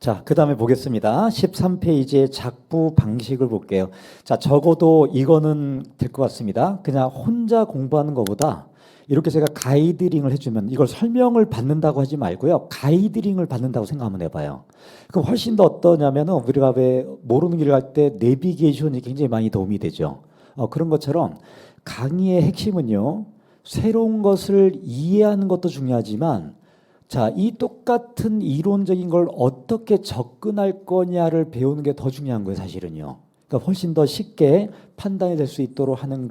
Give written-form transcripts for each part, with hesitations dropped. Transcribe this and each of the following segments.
자, 그 다음에 보겠습니다. 13페이지의 작부 방식을 볼게요. 자, 적어도 이거는 될 것 같습니다. 그냥 혼자 공부하는 것보다 이렇게 제가 가이드링을 해주면 이걸 설명을 받는다고 하지 말고요. 가이드링을 받는다고 생각 한번 해봐요. 그럼 훨씬 더 어떠냐면은 우리가 왜 모르는 길을 갈 때 내비게이션이 굉장히 많이 도움이 되죠. 그런 것처럼 강의의 핵심은요. 새로운 것을 이해하는 것도 중요하지만 자, 이 똑같은 이론적인 걸 어떻게 접근할 거냐를 배우는 게 더 중요한 거예요, 사실은요. 그러니까 훨씬 더 쉽게 판단이 될 수 있도록 하는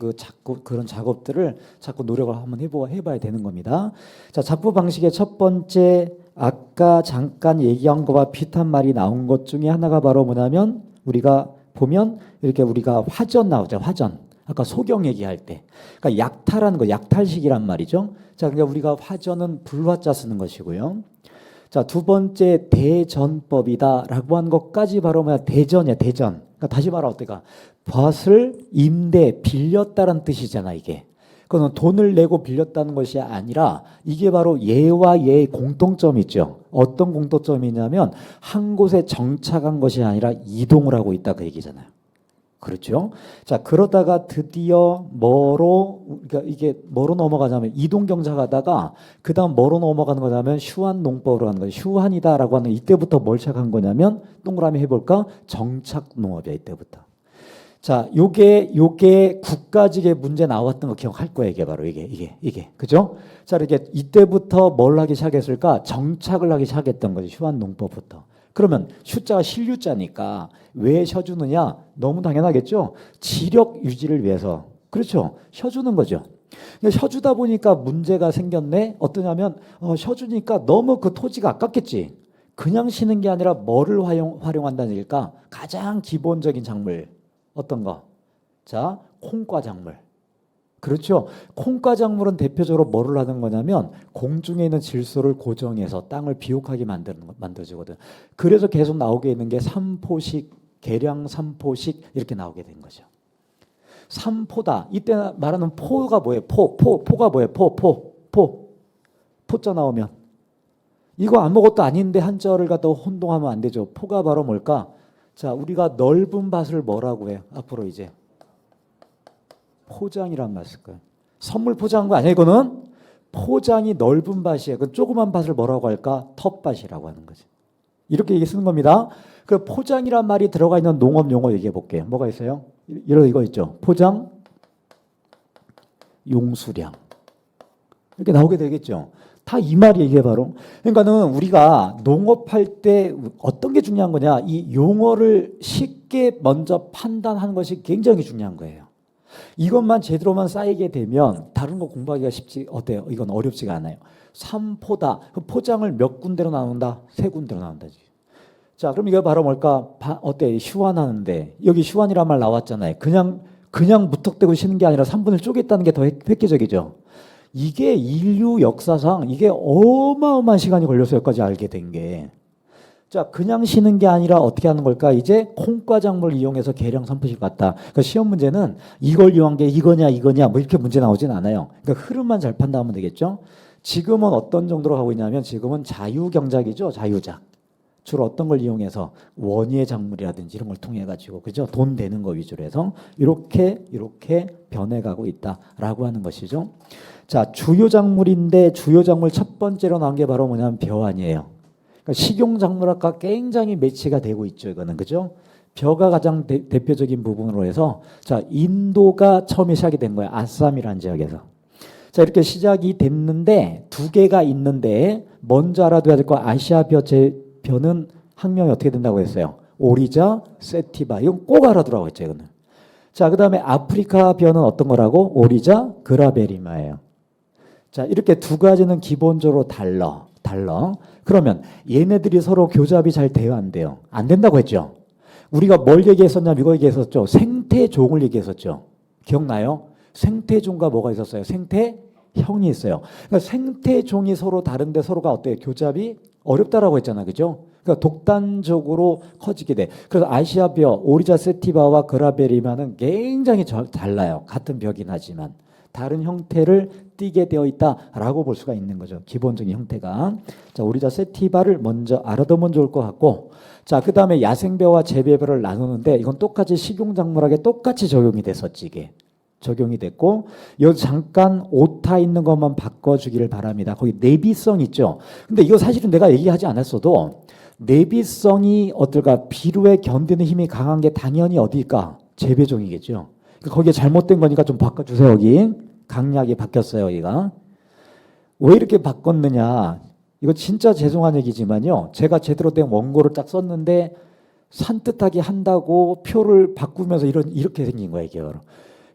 그런 작업들을 자꾸 노력을 한번 해봐야 되는 겁니다. 자, 작부 방식의 첫 번째, 아까 잠깐 얘기한 거와 비슷한 말이 나온 것 중에 하나가 바로 뭐냐면 우리가 보면 이렇게 우리가 화전 나오죠, 화전. 아까 소경 얘기할 때. 그러니까 약탈하는 거, 약탈식이란 말이죠. 자, 그러니까 우리가 화전은 불화자 쓰는 것이고요. 자, 두 번째 대전법이다라고 한 것까지 바로 뭐야? 대전이야, 대전. 그러니까 다시 말하면 어때가? 밭을 임대, 빌렸다는 뜻이잖아, 이게. 그건 돈을 내고 빌렸다는 것이 아니라 이게 바로 얘와 얘의 공통점이 있죠. 어떤 공통점이냐면 한 곳에 정착한 것이 아니라 이동을 하고 있다 그 얘기잖아요. 그렇죠. 자, 그러다가 드디어 그러니까 이게 뭐로 넘어가냐면 이동경차 가다가 그 다음 뭐로 넘어가는 거냐면 휴환농법으로 하는 거예요. 휴환이다라고 하는 이때부터 뭘 시작한 거냐면 동그라미 해볼까? 정착농업이야, 이때부터. 자, 요게 국가직의 문제 나왔던 거 기억할 거예요. 이게 바로 이게. 그죠? 자, 이렇게 이때부터 뭘 하기 시작했을까? 정착을 하기 시작했던 거죠. 휴환농법부터. 그러면 휴자가 실유자니까 왜 쉬어주느냐? 너무 당연하겠죠? 지력 유지를 위해서. 그렇죠? 쉬어주는 거죠. 근데 쉬어주다 보니까 문제가 생겼네? 어떠냐면 쉬어주니까 너무 그 토지가 아깝겠지. 그냥 쉬는 게 아니라 뭐를 활용한다는 얘기일까? 가장 기본적인 작물. 어떤 거? 자, 콩과 작물. 그렇죠. 콩과 작물은 대표적으로 뭐를 하는 거냐면 공중에 있는 질소를 고정해서 땅을 비옥하게 만들어지거든. 그래서 계속 나오게 있는 게 삼포식, 계량 삼포식 이렇게 나오게 된 거죠. 삼포다. 이때 말하는 포가 뭐예요? 포가 뭐예요? 포자 나오면 이거 아무것도 아닌데 한자어를 갖다 혼동하면 안 되죠. 포가 바로 뭘까? 자, 우리가 넓은 밭을 뭐라고 해요? 앞으로 이제 포장이란 말 쓸 거예요. 선물 포장한 거 아니야, 이거는? 포장이 넓은 밭이에요. 그 조그만 밭을 뭐라고 할까? 텃밭이라고 하는 거지. 이렇게 쓰는 겁니다. 그 포장이란 말이 들어가 있는 농업 용어 얘기해 볼게요. 뭐가 있어요? 이거 있죠. 포장, 용수량. 이렇게 나오게 되겠죠. 다 이 말이 이게 바로. 그러니까는 우리가 농업할 때 어떤 게 중요한 거냐? 이 용어를 쉽게 먼저 판단하는 것이 굉장히 중요한 거예요. 이것만 제대로만 쌓이게 되면 다른 거 공부하기가 쉽지 어때요? 이건 어렵지가 않아요. 삼포다. 그 포장을 몇 군데로 나눈다? 세 군데로 나눈다지. 자, 그럼 이거 바로 뭘까? 어때? 휴환하는데 여기 휴환이란 말 나왔잖아요. 그냥 무턱대고 쉬는 게 아니라 3분을 쪼갰다는 게 더 획기적이죠. 이게 인류 역사상 이게 어마어마한 시간이 걸려서 여기까지 알게 된 게. 자, 그냥 쉬는 게 아니라 어떻게 하는 걸까? 이제 콩과 작물을 이용해서 계량 삼포식 같다. 그러니까 시험 문제는 이걸 이용한 게 이거냐 뭐 이렇게 문제 나오진 않아요. 그러니까 흐름만 잘 판단하면 되겠죠. 지금은 어떤 정도로 가고 있냐면 지금은 자유경작이죠. 자유작. 주로 어떤 걸 이용해서 원예 작물이라든지 이런 걸 통해 가지고 그죠? 돈 되는 거 위주로 해서 이렇게 변해가고 있다라고 하는 것이죠. 자, 주요 작물인데 주요 작물 첫 번째로 나온 게 바로 뭐냐면 벼안이에요. 그러니까 식용작물학과 굉장히 매치가 되고 있죠. 이거는 그죠? 벼가 가장 대표적인 부분으로 해서 자, 인도가 처음에 시작이 된 거예요. 아쌈이라는 지역에서. 자, 이렇게 시작이 됐는데 두 개가 있는데 먼저 알아둬야 될 거 아시아 벼는 학명이 어떻게 된다고 했어요? 오리자, 세티바. 이건 꼭 알아두라고 했죠. 이거는. 자, 그다음에 아프리카 벼는 어떤 거라고? 오리자, 그라베리마예요. 자, 이렇게 두 가지는 기본적으로 달라. 그러면 얘네들이 서로 교잡이 잘 돼요, 안 돼요? 안 된다고 했죠. 우리가 뭘 얘기했었냐면 이거 얘기했었죠. 생태종을 얘기했었죠. 기억나요? 생태종과 뭐가 있었어요? 생태형이 있어요. 그러니까 생태종이 서로 다른데 서로가 어때요? 교잡이 어렵다라고 했잖아, 그죠? 그러니까 독단적으로 커지게 돼. 그래서 아시아벼, 오리자 세티바와 그라베리마는 굉장히 달라요. 같은 벼긴 하지만. 다른 형태를 띠게 되어 있다라고 볼 수가 있는 거죠. 기본적인 형태가. 자, 우리 자 세티바를 먼저 알아두면 좋을 것 같고, 자, 그 다음에 야생배와 재배배를 나누는데 이건 똑같이 식용작물학에 똑같이 적용이 됐었지 이게. 적용이 됐고, 여기 잠깐 오타 있는 것만 바꿔주기를 바랍니다. 거기 내비성 있죠. 근데 이거 사실은 내가 얘기하지 않았어도 내비성이 어떨까? 비료에 견디는 힘이 강한 게 당연히 어디일까? 재배종이겠죠. 거기에 잘못된 거니까 좀 바꿔주세요. 여기 강약이 바뀌었어요. 여기가 왜 이렇게 바꿨느냐? 이거 진짜 죄송한 얘기지만요. 제가 제대로 된 원고를 딱 썼는데 산뜻하게 한다고 표를 바꾸면서 이렇게 생긴 거예요. 이게. 그러니까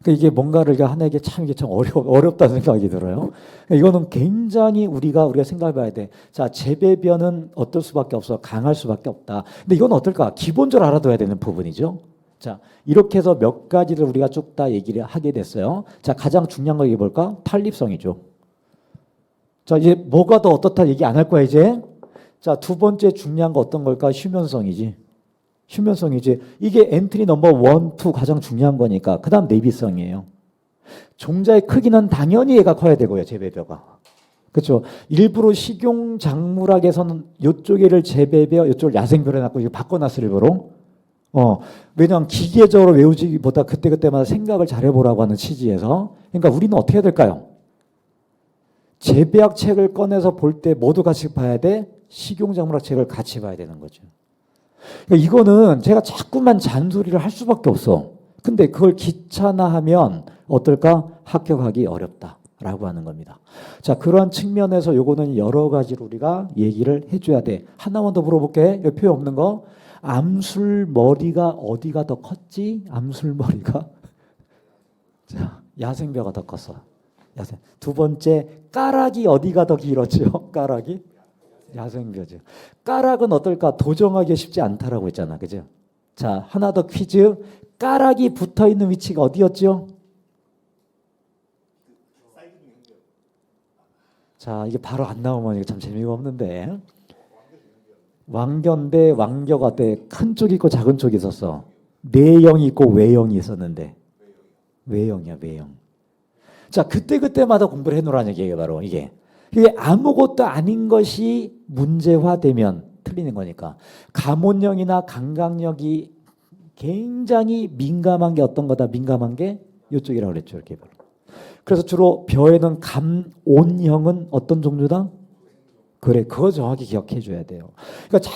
이게 뭔가를 하는 게 참 어렵다는 생각이 들어요. 이거는 굉장히 우리가 생각해봐야 돼. 자, 재배변은 어떨 수밖에 없어. 강할 수밖에 없다. 근데 이건 어떨까? 기본적으로 알아둬야 되는 부분이죠. 자, 이렇게 해서 몇 가지를 우리가 쭉 다 얘기를 하게 됐어요. 자, 가장 중요한 거 얘기해 볼까? 탄립성이죠. 자, 이제 뭐가 더 어떻다 얘기 안 할 거야, 이제. 자, 두 번째 중요한 거 어떤 걸까? 휴면성이지. 휴면성이지. 이게 엔트리 넘버 1, 2 가장 중요한 거니까. 그 다음 내비성이에요. 종자의 크기는 당연히 얘가 커야 되고요. 재배벼가. 그렇죠. 일부러 식용작물학에서는 이쪽에를 재배벼, 이쪽을 야생벼로 해놨고 이거 바꿔놨을 일부러. 왜냐하면 기계적으로 외우지보다 그때그때마다 생각을 잘해보라고 하는 취지에서. 그러니까 우리는 어떻게 해야 될까요? 재배학 책을 꺼내서 볼 때 모두 같이 봐야 돼. 식용작물학 책을 같이 봐야 되는 거죠. 그러니까 이거는 제가 자꾸만 잔소리를 할 수밖에 없어. 근데 그걸 귀찮아하면 어떨까? 합격하기 어렵다라고 하는 겁니다. 자, 그러한 측면에서 요거는 여러 가지로 우리가 얘기를 해줘야 돼. 하나만 더 물어볼게. 여기 표현 없는 거. 암술머리가 어디가 더 컸지? 암술머리가 자, 야생벼가 더 컸어. 야생. 두 번째, 까락이 어디가 더 길었죠? 까락이 야생벼죠. 까락은 어떨까? 도정하기 쉽지 않다라고 했잖아, 그죠? 자, 하나 더 퀴즈. 까락이 붙어 있는 위치가 어디였죠? 자, 이게 바로 안 나오면 이게 참 재미가 없는데. 왕견대 왕겨가 때 큰 쪽이 있고 작은 쪽이 있었어. 내영이 있고 외영이 있었는데 외영이야, 외영. 자, 그때마다 공부를 해놓으라는 얘기예요. 바로 이게 아무것도 아닌 것이 문제화되면 틀리는 거니까. 감온령이나 감각력이 굉장히 민감한 게 어떤 거다? 민감한 게 이쪽이라고 그랬죠. 이렇게 바로. 그래서 주로 벼에는 감온형은 어떤 종류다? 그래, 그거 정확히 기억해 줘야 돼요. 그러니까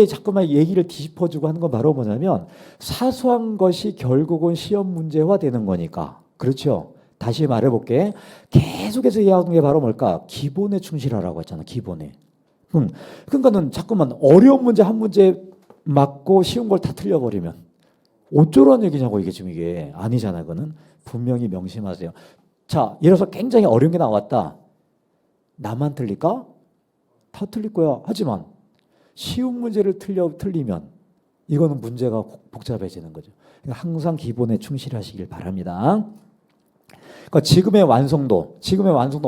자꾸만 얘기를 뒤집어주고 하는 건 바로 뭐냐면 사소한 것이 결국은 시험 문제화 되는 거니까. 그렇죠? 다시 말해볼게. 계속해서 얘기하는 게 바로 뭘까? 기본에 충실하라고 했잖아. 기본에. 그러니까는 자꾸만 어려운 문제 한 문제 맞고 쉬운 걸 다 틀려버리면 어쩌라는 얘기냐고. 이게 지금 이게 아니잖아. 그거는 분명히 명심하세요. 자, 예를 들어서 굉장히 어려운 게 나왔다. 나만 틀릴까? 다 틀릴 거야. 하지만 쉬운 문제를 틀리면 이거는 문제가 복잡해지는 거죠. 그러니까 항상 기본에 충실하시길 바랍니다. 그러니까 지금의 완성도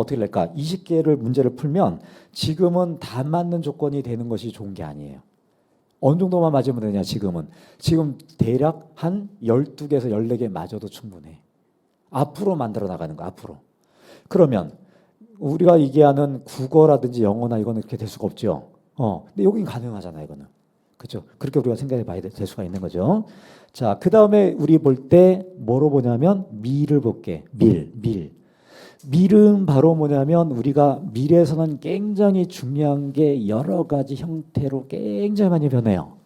어떻게 될까? 20개를 문제를 풀면 지금은 다 맞는 조건이 되는 것이 좋은 게 아니에요. 어느 정도만 맞으면 되냐? 지금 대략 한 12개에서 14개 맞아도 충분해. 앞으로 만들어 나가는 거. 앞으로. 그러면 우리가 얘기하는 국어라든지 영어나 이거는 그렇게 될 수가 없죠. 근데 여긴 가능하잖아, 이거는. 그렇죠? 그렇게 우리가 생각해 봐야 될 수가 있는 거죠. 자, 그 다음에 우리 볼 때 뭐로 보냐면 밀을 볼게. 밀은 바로 뭐냐면 우리가 밀에서는 굉장히 중요한 게 여러 가지 형태로 굉장히 많이 변해요.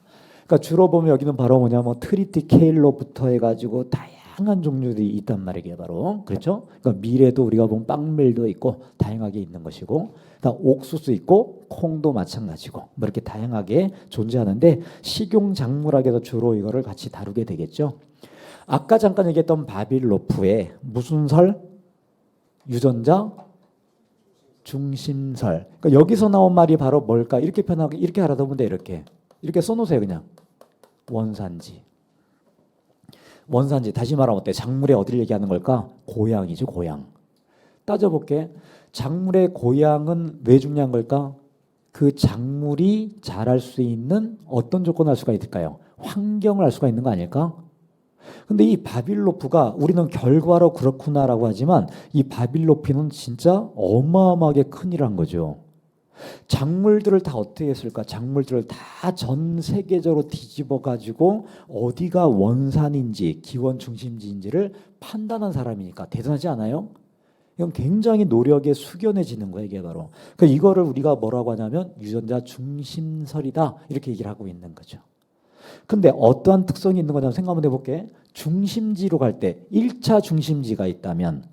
그러니까 주로 보면 여기는 바로 뭐냐면 트리티케일로부터 해가지고 다양한 종류들이 있단 말이에요. 바로. 그렇죠? 그러니까 밀에도 우리가 보면 빵밀도 있고 다양하게 있는 것이고, 옥수수 있고 콩도 마찬가지고 뭐 이렇게 다양하게 존재하는데 식용작물학에서 주로 이거를 같이 다루게 되겠죠. 아까 잠깐 얘기했던 바빌로프의 무슨 설? 유전자 중심설. 그러니까 여기서 나온 말이 바로 뭘까? 이렇게 표현하고 이렇게 알아두면 돼. 이렇게 써놓으세요. 그냥 원산지. 다시 말하면 어때? 작물의 어디를 얘기하는 걸까? 고향이죠. 고향. 따져볼게. 작물의 고향은 왜 중요한 걸까? 그 작물이 자랄 수 있는 어떤 조건을 알 수가 있을까요? 환경을 알 수가 있는 거 아닐까? 근데 이 바빌로프가 우리는 결과로 그렇구나라고 하지만 이 바빌로피는 진짜 어마어마하게 큰일한 거죠. 작물들을 다 어떻게 했을까? 작물들을 다 전 세계적으로 뒤집어 가지고 어디가 원산인지 기원 중심지인지를 판단한 사람이니까 대단하지 않아요? 이건 굉장히 노력에 숙연해지는 거예요, 이게 바로. 그 이거를 우리가 뭐라고 하냐면 유전자 중심설이다 이렇게 얘기를 하고 있는 거죠. 근데 어떠한 특성이 있는 거냐면 생각 한번 해볼게. 중심지로 갈 때 1차 중심지가 있다면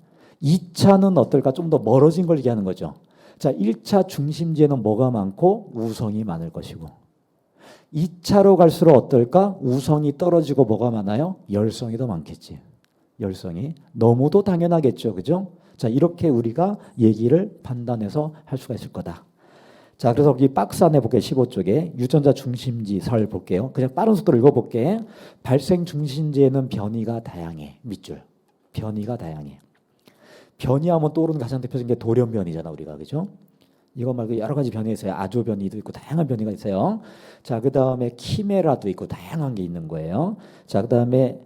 2차는 어떨까? 좀 더 멀어진 걸 얘기하는 거죠. 자, 1차 중심지에는 뭐가 많고 우성이 많을 것이고 2차로 갈수록 어떨까? 우성이 떨어지고 뭐가 많아요? 열성이 더 많겠지. 열성이. 너무도 당연하겠죠. 그죠? 자, 이렇게 우리가 얘기를 판단해서 할 수가 있을 거다. 자, 그래서 여기 박스 안에 볼게요. 15쪽에 유전자 중심지설 볼게요. 그냥 빠른 속도로 읽어볼게. 발생 중심지에는 변이가 다양해. 밑줄. 변이가 다양해. 변이하면 떠오르는 가장 대표적인 게 돌연변이잖아, 우리가. 그죠? 이거 말고 여러 가지 변이가 있어요. 아조 변이도 있고 다양한 변이가 있어요. 자, 그다음에 키메라도 있고 다양한 게 있는 거예요. 자, 그다음에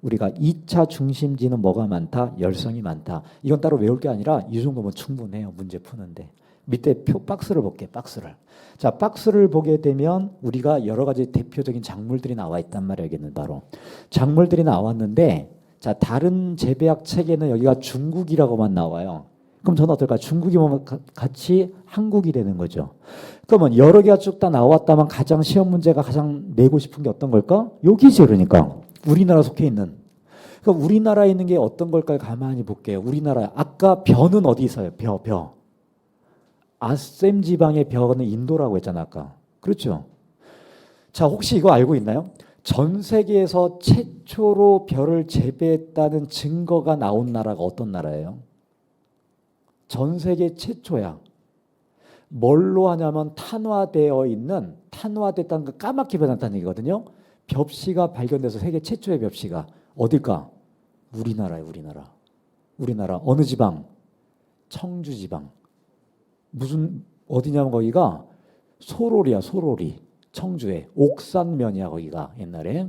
우리가 2차 중심지는 뭐가 많다? 열성이 많다. 이건 따로 외울 게 아니라 이 정도면 충분해요. 문제 푸는데. 밑에 박스를 볼게. 박스를. 자, 박스를 보게 되면 우리가 여러 가지 대표적인 작물들이 나와 있단 말이에요. 여기는 바로. 작물들이 나왔는데 자, 다른 재배학 책에는 여기가 중국이라고만 나와요. 그럼 저는 어떨까? 중국이면 같이 한국이 되는 거죠. 그러면 여러 개가 쭉 다 나왔다면 가장 시험 문제가 가장 내고 싶은 게 어떤 걸까? 여기지 그러니까. 우리나라 속해 있는. 그럼 우리나라에 있는 게 어떤 걸까요? 가만히 볼게요. 우리나라 아까 벼는 어디 있어요? 벼. 아셈 지방의 벼는 인도라고 했잖아 아까. 그렇죠? 자, 혹시 이거 알고 있나요? 전 세계에서 최초로 벼를 재배했다는 증거가 나온 나라가 어떤 나라예요? 전 세계 최초야. 뭘로 하냐면 탄화됐다는 거 까맣게 변했다는 얘기거든요. 벽시가 발견돼서 세계 최초의 벽시가 어딜까? 우리나라예요, 우리나라. 우리나라 어느 지방? 청주 지방. 무슨 어디냐면 거기가 소롤이야, 소롤이. 청주에 옥산면이야 거기가 옛날에.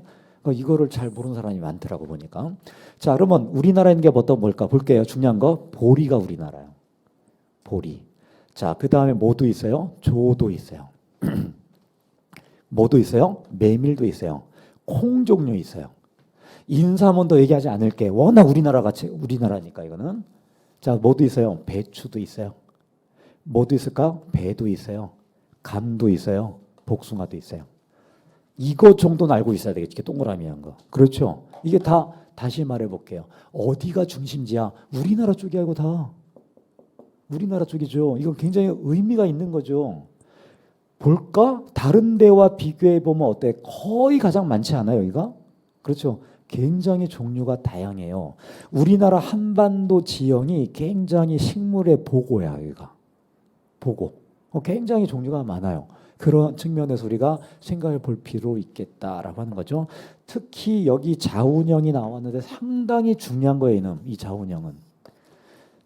이거를 잘 모르는 사람이 많더라고 보니까. 자, 그러면 우리나라에 있는 게 어떤 뭘까 볼게요. 중요한 거 보리가 우리나라예요. 보리. 자, 그 다음에 뭐도 있어요? 조도 있어요. 뭐도 있어요? 메밀도 있어요. 콩 종류 있어요. 인삼은 얘기하지 않을게. 워낙 우리나라니까 이거는. 자, 뭐도 있어요? 배추도 있어요. 뭐도 있을까? 배도 있어요. 감도 있어요. 복숭아도 있어요. 이거 정도는 알고 있어야 되겠지. 동그라미 한 거. 그렇죠? 이게 다 다시 말해볼게요. 어디가 중심지야? 우리나라 쪽이 알고 다. 우리나라 쪽이죠. 이건 굉장히 의미가 있는 거죠. 볼까? 다른 데와 비교해 보면 어때? 거의 가장 많지 않아요, 여기가? 그렇죠. 굉장히 종류가 다양해요. 우리나라 한반도 지형이 굉장히 식물의 보고야, 여기가. 보고. 굉장히 종류가 많아요. 그런 측면에서 우리가 생각해 볼 필요 있겠다라고 하는 거죠. 특히 여기 자운형이 나왔는데 상당히 중요한 거예요, 이 자운형은.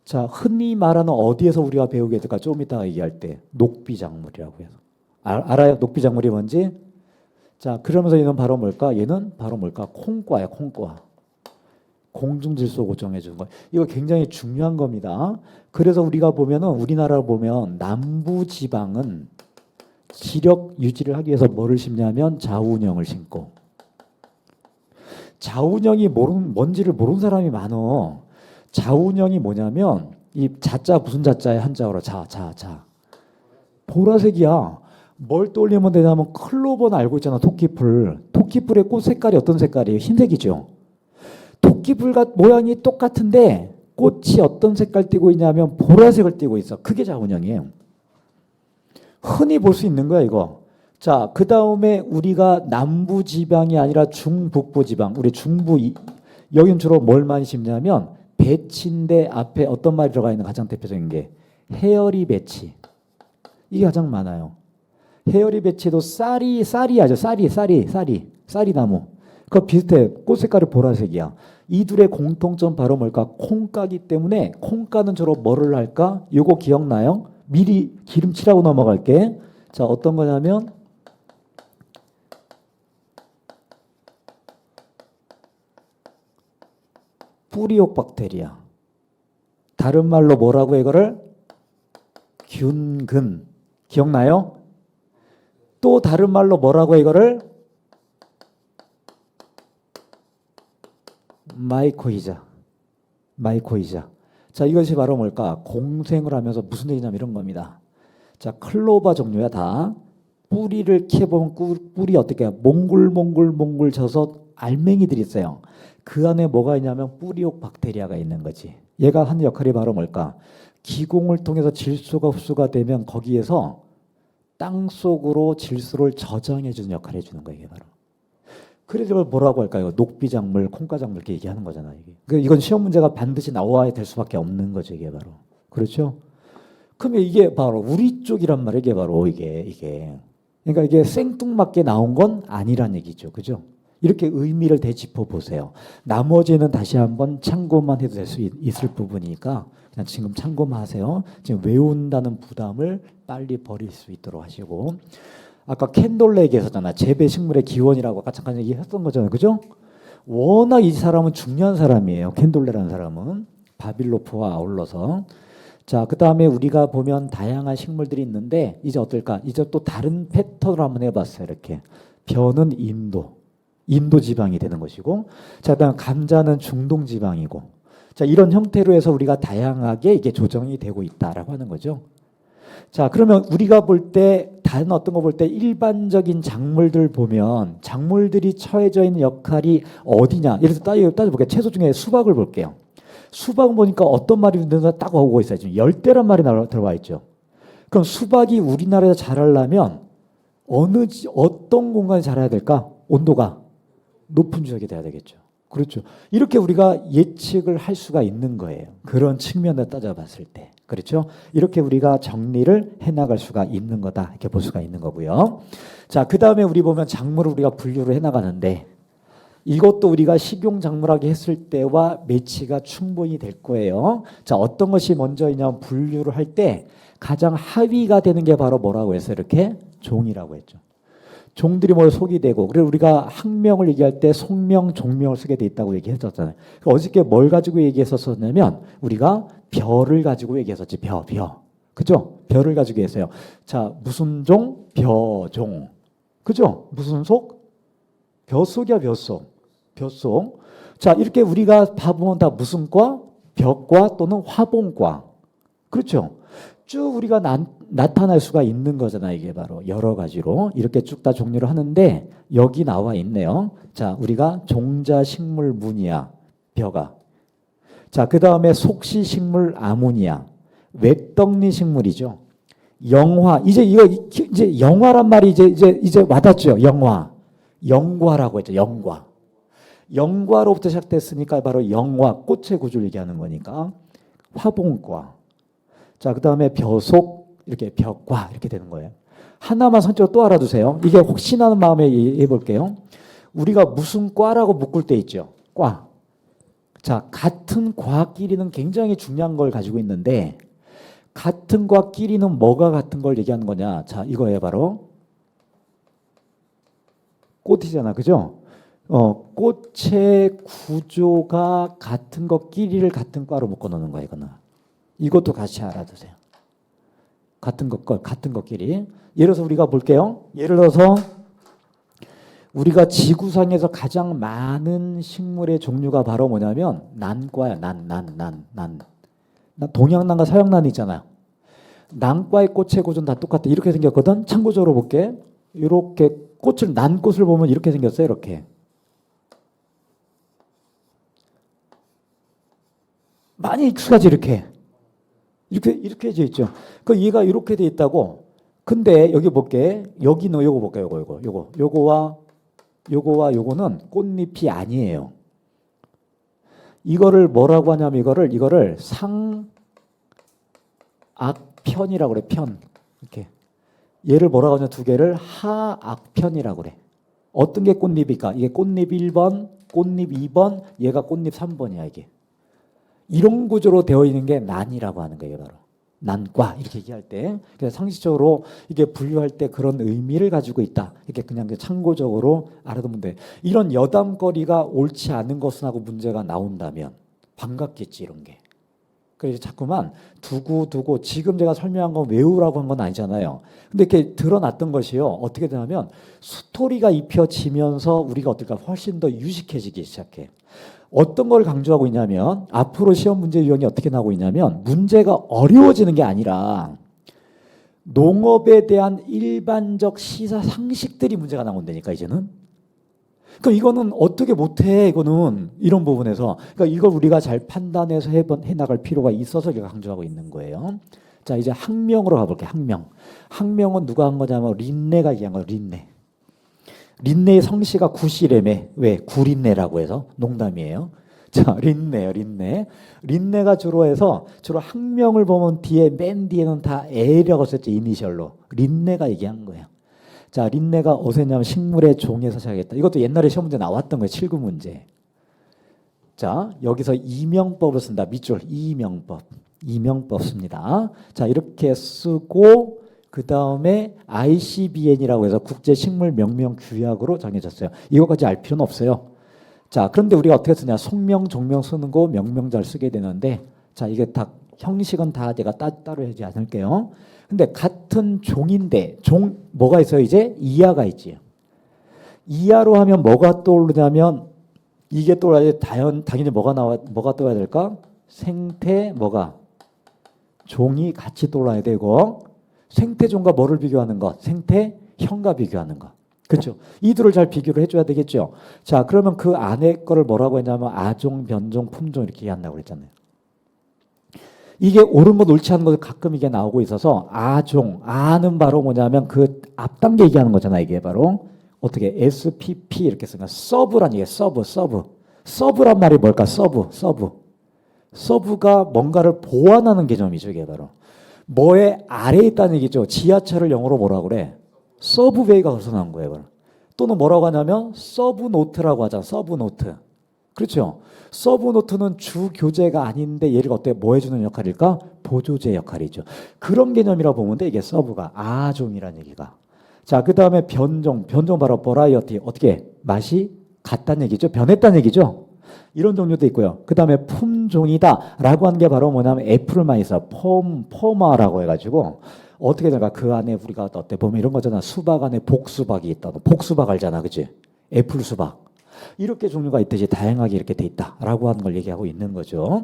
자, 흔히 말하는 어디에서 우리가 배우게 될까? 조금 이따가 얘기할 때 녹비작물이라고 해서. 알아요? 녹비작물이 뭔지? 자, 그러면서 얘는 바로 뭘까? 얘는 바로 뭘까? 콩과야, 콩과. 공중질소 고정해 주는 거. 이거 굉장히 중요한 겁니다. 그래서 우리가 보면은 우리나라를 보면 남부 지방은 기력 유지를 하기 위해서 뭐를 심냐면 자운형을 심고. 자운형이 뭔지를 모르는 사람이 많어. 자운형이 뭐냐면 이 자자 무슨 자자의 한자어로 자. 보라색이야. 뭘 떠올리면 되냐면 클로버는 알고 있잖아. 토끼풀. 토끼풀의 꽃 색깔이 어떤 색깔이에요? 흰색이죠. 토끼풀과 모양이 똑같은데 꽃이 어떤 색깔 띠고 있냐면 보라색을 띠고 있어. 그게 자운형이에요. 흔히 볼 수 있는 거야 이거. 자, 그 다음에 우리가 남부 지방이 아니라 중북부 지방. 우리 중부 여긴 주로 뭘 많이 심냐면 배치인데 앞에 어떤 말이 들어가 있는 가장 대표적인 게 헤어리 배치. 이게 가장 많아요. 헤어리 배치도 쌀이야죠. 쌀이나무. 그거 비슷해. 꽃 색깔이 보라색이야. 이 둘의 공통점 바로 뭘까? 콩가기 때문에 콩가는 주로 뭐를 할까? 요거 기억나요? 미리 기름칠하고 넘어갈게. 자, 어떤 거냐면 뿌리옥 박테리아. 다른 말로 뭐라고 이거를? 균근. 기억나요? 또 다른 말로 뭐라고 이거를? 마이코이자. 마이코이자. 자, 이것이 바로 뭘까? 공생을 하면서 무슨 얘기냐면 이런 겁니다. 자, 클로바 종류야 다. 뿌리를 키워보면 뿌리 어떻게 해요? 몽글몽글 져서 알맹이들이 있어요. 그 안에 뭐가 있냐면 뿌리옥 박테리아가 있는 거지. 얘가 하는 역할이 바로 뭘까? 기공을 통해서 질소가 흡수가 되면 거기에서 땅 속으로 질소를 저장해 주는 역할을 해주는 거예요. 이게 바로. 그래서 이걸 뭐라고 할까요? 녹비작물, 콩가작물 이렇게 얘기하는 거잖아요. 이게. 그러니까 이건 시험 문제가 반드시 나와야 될 수밖에 없는 거죠. 이게 바로. 그렇죠? 그러면 이게 바로 우리 쪽이란 말이에요. 이게 바로 이게. 그러니까 이게 생뚱맞게 나온 건 아니란 얘기죠. 그죠? 이렇게 의미를 되짚어 보세요. 나머지는 다시 한번 참고만 해도 될 수 있을 부분이니까 그냥 지금 참고만 하세요. 지금 외운다는 부담을 빨리 버릴 수 있도록 하시고. 아까 캔돌레 얘기했었잖아. 재배 식물의 기원이라고 아까 잠깐 얘기했던 거잖아요. 그죠? 워낙 이 사람은 중요한 사람이에요. 캔돌레라는 사람은. 바빌로프와 아울러서. 자, 그 다음에 우리가 보면 다양한 식물들이 있는데 이제 어떨까? 이제 또 다른 패턴을 한번 해봤어요. 이렇게. 벼는 인도 지방이 되는 것이고, 자, 그다음 감자는 중동 지방이고, 자, 이런 형태로 해서 우리가 다양하게 이게 조정이 되고 있다라고 하는 거죠. 자, 그러면 우리가 볼 때 다른 어떤 거 볼 때 일반적인 작물들 보면 작물들이 처해져 있는 역할이 어디냐? 예를 들어 따져볼게요. 채소 중에 수박을 볼게요. 수박 보니까 어떤 말이 있는가 딱 오고 있어요. 지금 열대란 말이 들어와 있죠. 그럼 수박이 우리나라에서 자라려면 어떤 공간에 자라야 될까? 온도가 높은 지역이 돼야 되겠죠. 그렇죠. 이렇게 우리가 예측을 할 수가 있는 거예요. 그런 측면을 따져봤을 때. 그렇죠. 이렇게 우리가 정리를 해나갈 수가 있는 거다. 이렇게 볼 수가 있는 거고요. 자, 그 다음에 우리 보면 작물을 우리가 분류를 해나가는데 이것도 우리가 식용작물하게 했을 때와 매치가 충분히 될 거예요. 자, 어떤 것이 먼저이냐면 분류를 할 때 가장 하위가 되는 게 바로 뭐라고 해서 이렇게 종이라고 했죠. 종들이 뭘 속이 되고, 그리고 우리가 학명을 얘기할 때 속명, 종명을 쓰게 돼 있다고 얘기했었잖아요. 그러니까 어저께 뭘 가지고 얘기했었냐면 우리가 별을 가지고 얘기했었지. 벼. 그죠? 별을 가지고 했어요. 자, 무슨 종? 벼종. 그죠? 무슨 속? 벼속이야, 벼속. 자, 이렇게 우리가 봐보면 다 무슨 과? 벼과 또는 화봉과. 그렇죠? 쭉 우리가 나타날 수가 있는 거잖아요. 이게 바로 여러 가지로 이렇게 쭉 다 종류를 하는데 여기 나와 있네요. 자, 우리가 종자식물문이야. 벼가. 자, 그 다음에 속시식물 아모니아. 외떡니식물이죠. 영화. 이제 영화란 말이 이제 와닿죠. 영과라고 했죠. 영과로부터 시작됐으니까 바로 영화, 꽃의 구조를 얘기하는 거니까. 화봉과. 자, 그 다음에 벼속, 이렇게 벼과 이렇게 되는 거예요. 하나만 선적으로 또 알아두세요. 이게 혹시나 하는 마음에 해볼게요. 우리가 무슨 과라고 묶을 때 있죠. 과. 자, 같은 과끼리는 굉장히 중요한 걸 가지고 있는데 같은 과끼리는 뭐가 같은 걸 얘기하는 거냐. 자, 이거예요. 바로 꽃이잖아. 그죠? 꽃의 구조가 같은 것끼리를 같은 과로 묶어놓는 거예요. 이거는. 이것도 같이 알아두세요. 같은 것끼리. 예를 들어서 우리가 볼게요. 예를 들어서 우리가 지구상에서 가장 많은 식물의 종류가 바로 뭐냐면 난과야. 동양난과 서양난이 있잖아요. 난과의 꽃의 구조는 다 똑같아. 이렇게 생겼거든. 참고적으로 볼게. 이렇게 난꽃을 보면 이렇게 생겼어요. 이렇게. 많이 익숙하지 이렇게. 이렇게 돼 있죠. 그 얘가 이렇게 돼 있다고. 근데 여기 볼게. 여기는 요거 볼게요. 요거와 요거는 꽃잎이 아니에요. 이거를 뭐라고 하냐면 이거를 상악편이라고 그래. 편. 이렇게. 얘를 뭐라고 하냐 두 개를 하악편이라고 그래. 어떤 게 꽃잎일까? 이게 꽃잎 1번, 꽃잎 2번, 얘가 꽃잎 3번이야 이게. 이런 구조로 되어 있는 게 난이라고 하는 거예요. 바로 난과 이렇게 얘기할 때. 그래서 상식적으로 이게 분류할 때 그런 의미를 가지고 있다. 이렇게 그냥 참고적으로 알아두면 돼. 이런 여담거리가 옳지 않은 것은 하고 문제가 나온다면 반갑겠지 이런 게. 그래서 자꾸만 두고 지금 제가 설명한 건 외우라고 한 건 아니잖아요. 근데 이렇게 드러났던 것이요. 어떻게 되냐면 스토리가 입혀지면서 우리가 어떨까 훨씬 더 유식해지기 시작해. 어떤 걸 강조하고 있냐면 앞으로 시험 문제 유형이 어떻게 나오고 있냐면 문제가 어려워지는 게 아니라 농업에 대한 일반적 시사 상식들이 문제가 나온다니까 이제는. 그럼 이거는 어떻게 못해 이거는 이런 부분에서 그러니까 이걸 우리가 잘 판단해서 해나갈 필요가 있어서 제가 강조하고 있는 거예요. 자 이제 학명으로 가볼게요. 학명은 누가 한 거냐면 린네가 얘기한 거예요. 린네의 성씨가 구시래매. 왜? 구린네라고 해서 농담이에요. 자 린네요. 린네가 주로 학명을 보면 맨 뒤에는 다 A라고 썼죠. 이니셜로. 린네가 얘기한 거예요. 자, 린네가 어디서 했냐면 식물의 종에서 시작했다. 이것도 옛날에 시험 문제 나왔던 거예요. 7급 문제. 자, 여기서 이명법을 쓴다. 밑줄 이명법 씁니다. 자, 이렇게 쓰고 그 다음에 ICBN이라고 해서 국제식물명명규약으로 정해졌어요. 이거까지 알 필요는 없어요. 자, 그런데 우리가 어떻게 쓰냐? 속명, 종명 쓰는 거 명명자를 쓰게 되는데 자, 이게 다 형식은 다 제가 따로 하지 않을게요. 근데 같은 종인데 뭐가 있어요? 이제 이하가 있지요. 이하로 하면 뭐가 떠오르냐면 이게 떠올라야 당연히 뭐가 떠야 될까? 생태 종이 같이 떠올라야 되고 생태종과 뭐를 비교하는 것? 생태형과 비교하는 것. 그렇죠. 이 둘을 잘 비교를 해줘야 되겠죠. 자, 그러면 그 안에 거를 뭐라고 했냐면 아종, 변종, 품종 이렇게 얘기한다고 그랬잖아요. 이게 옳은 것 옳지 않은 것을 가끔 이게 나오고 있어서 아는 바로 뭐냐면 그 앞단계 얘기하는 거잖아. 이게 바로 어떻게 SPP 이렇게 쓰니까 서브란 얘기예요. 서브란 말이 뭘까? 서브가 뭔가를 보완하는 개념이죠. 이게 바로 뭐의 아래에 있다는 얘기죠. 지하철을 영어로 뭐라고 그래? 서브웨이가 거기서 나온 거예요. 또는 뭐라고 하냐면 서브노트라고 하잖아. 서브노트. 그렇죠. 서브노트는 주 교재가 아닌데 얘를 뭐 해주는 역할일까? 보조제 역할이죠. 그런 개념이라고 보면 돼. 이게 서브가 아종이라는 얘기가. 자, 그 다음에 변종 바로 버라이어티. 어떻게 맛이 같다는 얘기죠. 변했다는 얘기죠. 이런 종류도 있고요. 그 다음에 품종이다라고 하는 게 바로 뭐냐면 애플을 많이 써. 포마라고 해가지고 어떻게 될까? 그 안에 우리가 어때 보면 이런 거잖아. 수박 안에 복수박이 있다. 복수박 알잖아, 그렇지? 애플 수박. 이렇게 종류가 있듯이 다양하게 이렇게 돼 있다라고 하는 걸 얘기하고 있는 거죠.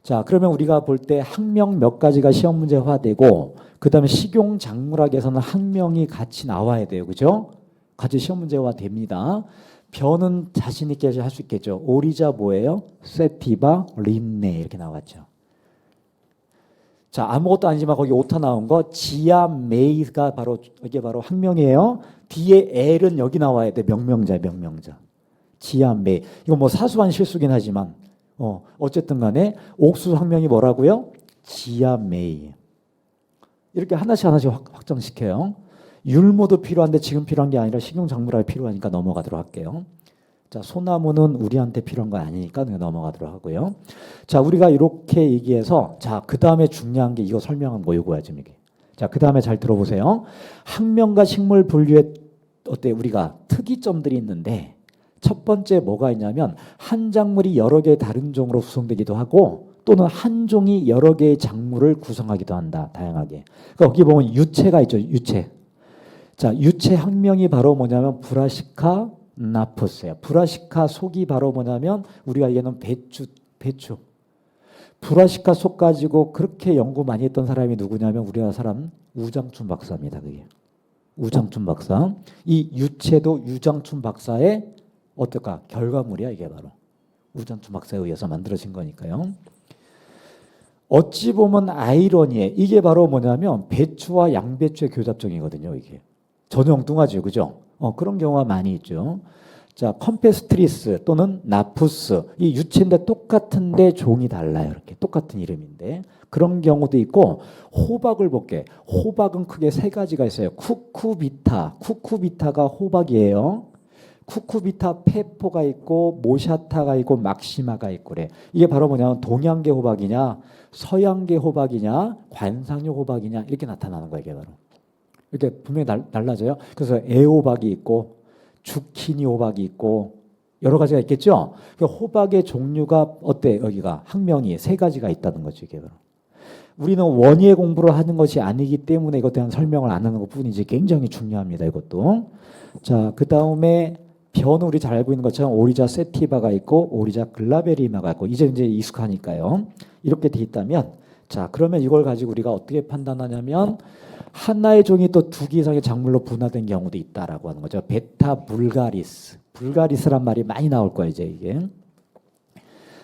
자, 그러면 우리가 볼 때 학명 몇 가지가 시험 문제화되고 그 다음에 식용작물학에서는 학명이 같이 나와야 돼요. 그죠? 같이 시험 문제화 됩니다. 변은 자신 있게 할 수 있겠죠. 오리자 뭐예요? 세티바 린네 이렇게 나왔죠. 자, 아무것도 아니지만 거기 오타 나온 거 지아 메이가 이게 바로 학명이에요. 뒤에 L은 여기 나와야 돼. 명명자. 지아메이. 이거 뭐 사소한 실수긴 하지만 어쨌든 간에 옥수수 학명이 뭐라고요? 지아메이. 이렇게 하나씩 확정시켜요. 율무도 필요한데 지금 필요한 게 아니라 식용작물학이 필요하니까 넘어가도록 할게요. 자, 소나무는 우리한테 필요한 거 아니니까 넘어가도록 하고요. 자, 우리가 이렇게 얘기해서 자, 그 다음에 중요한 게 이거 설명한 거 요거야 지금 이게. 자, 그 다음에 잘 들어보세요. 학명과 식물 분류의 우리가 특이점들이 있는데 첫 번째 뭐가 있냐면 한 작물이 여러 개의 다른 종으로 구성되기도 하고 또는 한 종이 여러 개의 작물을 구성하기도 한다. 다양하게. 그러니까 거기 보면 유체가 있죠. 유체. 자, 유체 학명이 바로 뭐냐면 브라시카 나프스예요. 브라시카 속이 바로 뭐냐면 우리가 얘기하는 배추. 브라시카 속 가지고 그렇게 연구 많이 했던 사람이 누구냐면 우리나라 사람 우장춘 박사입니다. 그게. 우장춘 박사. 이 유체도 유장춘 박사의 결과물이야. 이게 바로 우장춘 박사에 의해서 만들어진 거니까요. 어찌 보면 아이러니에 이게 바로 뭐냐면 배추와 양배추의 교잡종이거든요. 이게 전혀 엉뚱하죠. 그죠? 그런 경우가 많이 있죠. 자, 컴페스트리스 또는 나푸스 이 유체인데 똑같은데 종이 달라요. 이렇게 똑같은 이름인데 그런 경우도 있고 호박을 볼게. 호박은 크게 세 가지가 있어요. 쿠쿠비타가 호박이에요. 쿠쿠비타 페포가 있고 모샤타가 있고 막시마가 있고 그래. 이게 바로 뭐냐면 동양계 호박이냐 서양계 호박이냐 관상용 호박이냐 이렇게 나타나는 거예요. 이게 바로. 이렇게 분명히 달라져요. 그래서 애호박이 있고 주키니 호박이 있고 여러 가지가 있겠죠. 그러니까 호박의 종류가 어때? 여기가 학명이 세 가지가 있다는 거죠. 이게 바로. 우리는 원예 공부를 하는 것이 아니기 때문에 이것에 대한 설명을 안 하는 것뿐이지 굉장히 중요합니다. 이것도. 자, 그 다음에 변은 우리 잘 알고 있는 것처럼 오리자 세티바가 있고 오리자 글라베리마가 있고 이제 익숙하니까요. 이렇게 돼 있다면 자, 그러면 이걸 가지고 우리가 어떻게 판단하냐면 하나의 종이 또 두 개 이상의 작물로 분화된 경우도 있다라고 하는 거죠. 베타 불가리스. 불가리스란 말이 많이 나올 거예요, 이제 이게.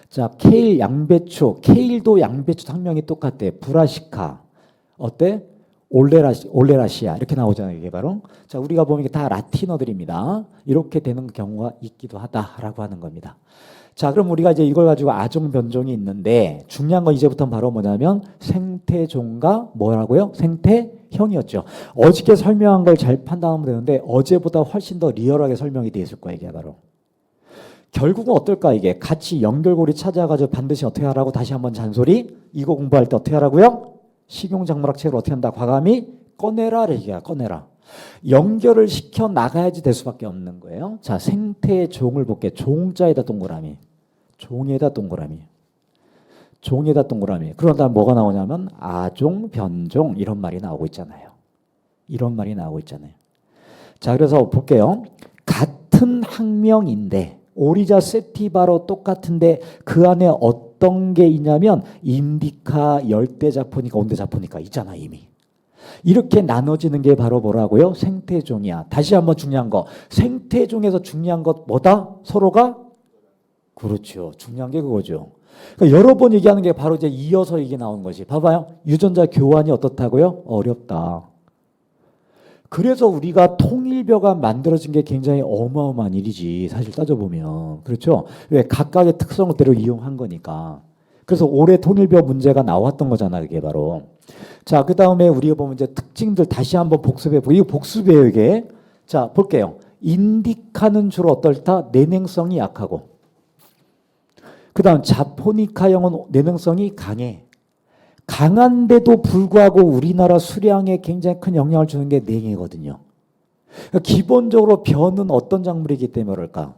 자, 케일 양배추. 케일도 양배추 학명이 똑같대. 브라시카. 어때? 올레라시아. 이렇게 나오잖아요, 이게 바로. 자, 우리가 보면 이게 다 라틴어들입니다. 이렇게 되는 경우가 있기도 하다라고 하는 겁니다. 자, 그럼 우리가 이제 이걸 가지고 아종 변종이 있는데 중요한 건 이제부터 바로 뭐냐면 생태종과 뭐라고요? 생태형이었죠. 어저께 설명한 걸 잘 판단하면 되는데 어제보다 훨씬 더 리얼하게 설명이 되어 있을 거예요, 이게 바로. 결국은 어떨까 이게 같이 연결고리 찾아가지고 반드시 어떻게 하라고 다시 한번 잔소리. 이거 공부할 때 어떻게 하라고요? 식용작물학 책을 어떻게 한다? 과감히 꺼내라 얘기야. 꺼내라. 연결을 시켜 나가야지 될 수밖에 없는 거예요. 자, 생태종을 볼게. 종자에다 동그라미. 종에다 동그라미. 종에다 동그라미. 그런 다음 뭐가 나오냐면 아종, 변종 이런 말이 나오고 있잖아요. 이런 말이 나오고 있잖아요. 자, 그래서 볼게요. 같은 학명인데 오리자 세티바로 똑같은데 그 안에 어떤 게 있냐면 인디카, 열대자포니까, 온대자포니까 있잖아 이미. 이렇게 나눠지는 게 바로 뭐라고요? 생태종이야. 다시 한번 중요한 거. 생태종에서 중요한 것 뭐다? 서로가? 그렇죠. 중요한 게 그거죠. 그러니까 여러 번 얘기하는 게 바로 이제 이어서 이게 나오는 것이. 봐봐요. 유전자 교환이 어떻다고요? 어렵다. 그래서 우리가 통일벼가 만들어진 게 굉장히 어마어마한 일이지. 사실 따져보면. 그렇죠? 왜? 각각의 특성을 대로 이용한 거니까. 그래서 올해 통일벼 문제가 나왔던 거잖아. 그게 바로. 자, 그 다음에 우리가 보면 이제 특징들 다시 한번 복습해보고. 이거 복습이에요, 이게. 자, 볼게요. 인디카는 주로 어떨까? 내냉성이 약하고. 그 다음 자포니카형은 내냉성이 강해. 강한데도 불구하고 우리나라 수량에 굉장히 큰 영향을 주는 게 냉이거든요. 그러니까 기본적으로 벼는 어떤 작물이기 때문에 그럴까?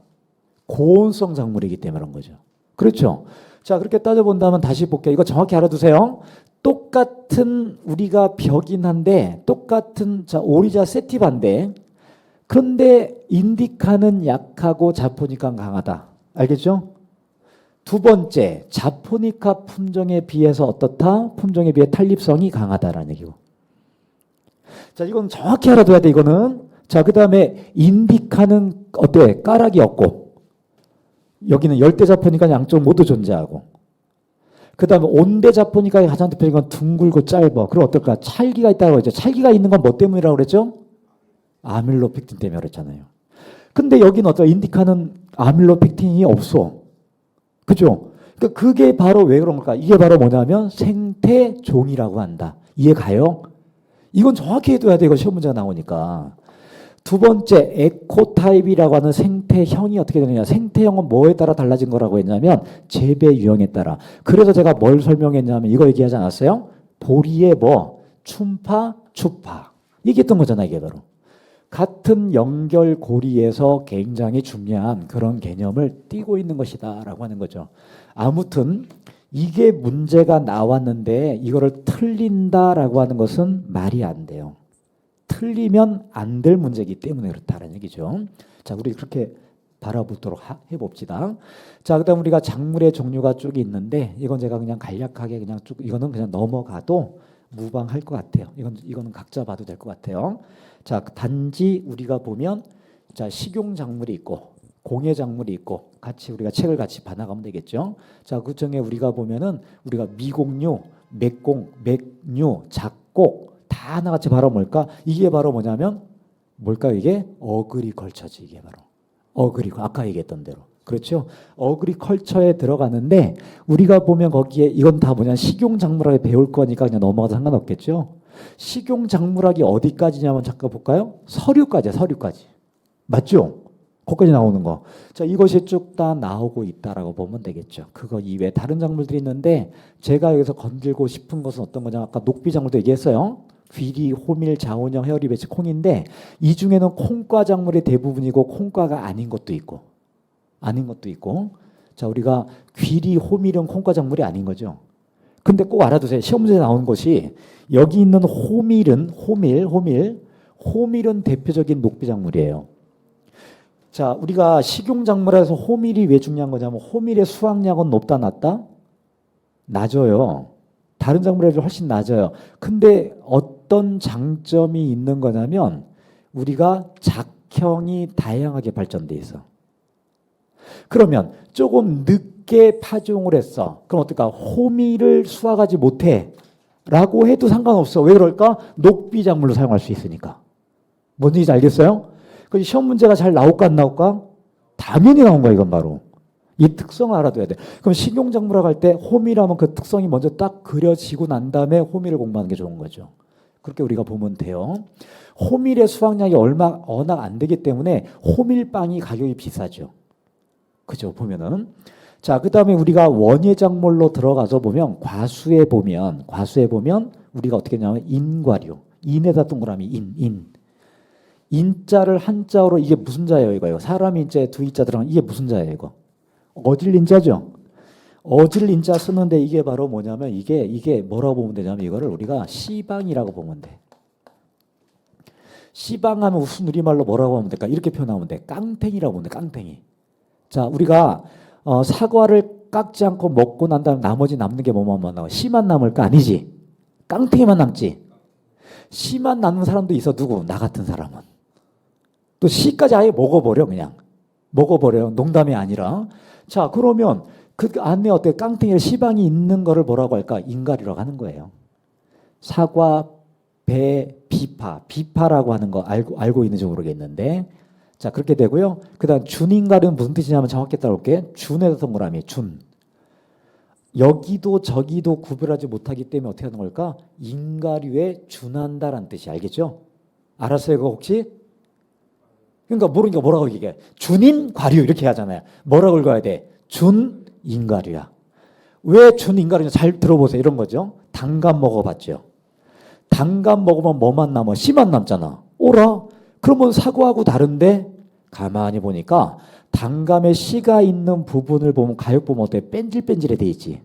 고온성 작물이기 때문에 그런 거죠. 그렇죠? 자, 그렇게 따져본다면 다시 볼게요. 이거 정확히 알아두세요. 똑같은 우리가 벼긴 한데 똑같은 자 오리자 세티바인데 그런데 인디카는 약하고 자포니카는 강하다. 알겠죠? 두 번째, 자포니카 품종에 비해서 어떻다? 품종에 비해 탄립성이 강하다라는 얘기고. 자, 이건 정확히 알아둬야 돼, 이거는. 자, 그 다음에 인디카는 어때? 까락이 없고. 여기는 열대자포니카 양쪽 모두 존재하고. 그 다음에 온대자포니카의 가장 대표적인 건 둥글고 짧아. 그럼 어떨까? 찰기가 있다고 했죠. 찰기가 있는 건 뭐 때문이라고 그랬죠? 아밀로펙틴 때문에 그랬잖아요. 근데 여기는 어떨까? 인디카는 아밀로펙틴이 없어. 그죠? 그러니까 그게 바로 왜 그런 걸까? 이게 바로 뭐냐면 생태종이라고 한다. 이해 가요? 이건 정확히 해둬야 돼. 이거 시험 문제가 나오니까. 두 번째, 에코타입이라고 하는 생태형이 어떻게 되느냐. 생태형은 뭐에 따라 달라진 거라고 했냐면 재배 유형에 따라. 그래서 제가 뭘 설명했냐면 이거 얘기하지 않았어요? 보리의 뭐? 춤파, 추파. 얘기했던 거잖아, 이게 바로. 같은 연결고리에서 굉장히 중요한 그런 개념을 띠고 있는 것이다 라고 하는 거죠. 아무튼 이게 문제가 나왔는데 이거를 틀린다라고 하는 것은 말이 안 돼요. 틀리면 안 될 문제이기 때문에 그렇다는 얘기죠. 자, 우리 그렇게 바라보도록 해봅시다. 자, 그다음 우리가 작물의 종류가 쭉 있는데 이건 제가 그냥 간략하게 그냥 쭉 이거는 그냥 넘어가도 무방할 것 같아요. 이거는 각자 봐도 될 것 같아요. 자, 단지 우리가 보면 자, 식용 작물이 있고 공예 작물이 있고 같이 우리가 책을 같이 봐나가면 되겠죠. 자, 그 중에 우리가 보면은 우리가 미공류, 맥공, 맥류, 작곡 다 하나같이 바로 뭘까? 이게 바로 뭐냐면 뭘까? 이게 어그리컬처지. 이게 바로 아까 얘기했던 대로. 그렇죠? 어그리컬처에 들어가는데 우리가 보면 거기에 이건 다 뭐냐 식용작물학에 배울 거니까 그냥 넘어가도 상관없겠죠. 식용작물학이 어디까지냐면 잠깐 볼까요? 서류까지야. 서류까지. 맞죠? 거기까지 나오는 거. 자, 이것이 쭉 다 나오고 있다라고 보면 되겠죠. 그거 이외에 다른 작물들이 있는데 제가 여기서 건들고 싶은 것은 어떤 거냐. 아까 녹비작물도 얘기했어요. 귀리, 호밀, 자원형, 헤어리, 배치, 콩인데 이 중에는 콩과 작물이 대부분이고 콩과가 아닌 것도 있고. 아닌 것도 있고. 자, 우리가 귀리, 호밀은 콩과작물이 아닌 거죠. 근데 꼭 알아두세요. 시험 문제에 나오는 것이 여기 있는 호밀은 대표적인 녹비작물이에요. 자, 우리가 식용작물에서 호밀이 왜 중요한 거냐면 호밀의 수확량은 높다 낮다? 낮아요. 다른 작물에 비해 훨씬 낮아요. 근데 어떤 장점이 있는 거냐면 우리가 작형이 다양하게 발전돼 있어. 그러면 조금 늦게 파종을 했어. 그럼 어떨까? 호밀을 수확하지 못해 라고 해도 상관없어. 왜 그럴까? 녹비작물로 사용할 수 있으니까. 뭔지 알겠어요? 그 시험 문제가 잘 나올까 안 나올까? 당연히 나온 거야. 이건 바로. 이 특성을 알아둬야 돼. 그럼 식용작물하고 할 때 호밀하면 그 특성이 먼저 딱 그려지고 난 다음에 호밀을 공부하는 게 좋은 거죠. 그렇게 우리가 보면 돼요. 호밀의 수확량이 워낙 안 되기 때문에 호밀빵이 가격이 비싸죠. 그죠? 보면은. 자, 그 다음에 우리가 원예작물로 들어가서 보면 과수에 보면 우리가 어떻게 하냐면 인과류. 인에다 동그라미 인. 인자를 한자어로 이게 무슨 자예요, 이거요? 사람 인자에 두 인자 들어가면 이게 무슨 자예요, 이거? 어질 인자죠. 어질 인자 쓰는데 이게 바로 뭐냐면 이게 뭐라고 보면 되냐면 이거를 우리가 시방이라고 보면 돼. 시방하면 무슨 우리말로 뭐라고 하면 될까? 이렇게 표현하면 돼. 깡탱이라고 보면 돼. 깡탱이. 자, 우리가 사과를 깎지 않고 먹고 난 다음에 나머지 남는 게 뭐만 나와? 씨만 남을까? 아니지. 깡탱이만 남지. 씨만 남는 사람도 있어. 누구? 나 같은 사람은. 또 씨까지 아예 먹어버려. 그냥. 먹어버려요. 농담이 아니라. 자, 그러면 그 안에 어때? 깡탱이에 시방이 있는 거를 뭐라고 할까? 인가류라고 하는 거예요. 사과, 배, 비파라고 하는 거 알고 있는지 모르겠는데. 자, 그렇게 되고요. 그 다음 준인가류는 무슨 뜻이냐면 정확히 따라올게. 준에서 동그라미, 준. 여기도 저기도 구별하지 못하기 때문에 어떻게 하는 걸까? 인가류에 준한다라는 뜻이 알겠죠? 알았어요, 그거 혹시? 그러니까 모르니까 뭐라고 얘기해? 준인과류 이렇게 하잖아요. 뭐라고 읽어야 돼? 준인가류야. 왜 준인가류냐? 잘 들어보세요. 이런 거죠. 단감 먹어봤죠? 단감 먹으면 뭐만 남아? 씨만 남잖아. 오라? 그러면 사과하고 다른데 가만히 보니까 단감에 씨가 있는 부분을 보면 가육 보면 어때? 뺀질뺀질해 돼 있지.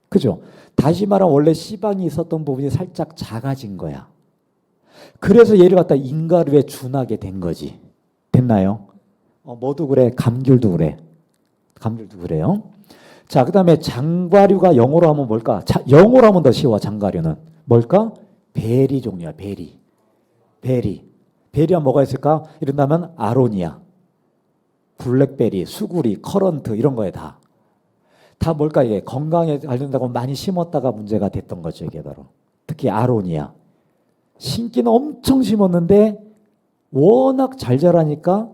그죠? 다시 말하면 원래 씨방이 있었던 부분이 살짝 작아진 거야. 그래서 얘를 갖다 인가류에 준하게 된 거지. 됐나요? 뭐도 그래. 감귤도 그래. 감귤도 그래요. 자, 그 다음에 장과류가 영어로 하면 뭘까? 영어로 하면 더 쉬워. 장과류는. 뭘까? 베리 종류야. 베리. 베리가 뭐가 있을까? 이런다면 아로니아, 블랙베리, 수구리, 커런트 이런 거에 다 뭘까? 이게 건강에 관련된다고 많이 심었다가 문제가 됐던 거죠. 이게 바로. 특히 아로니아. 심기는 엄청 심었는데 워낙 잘 자라니까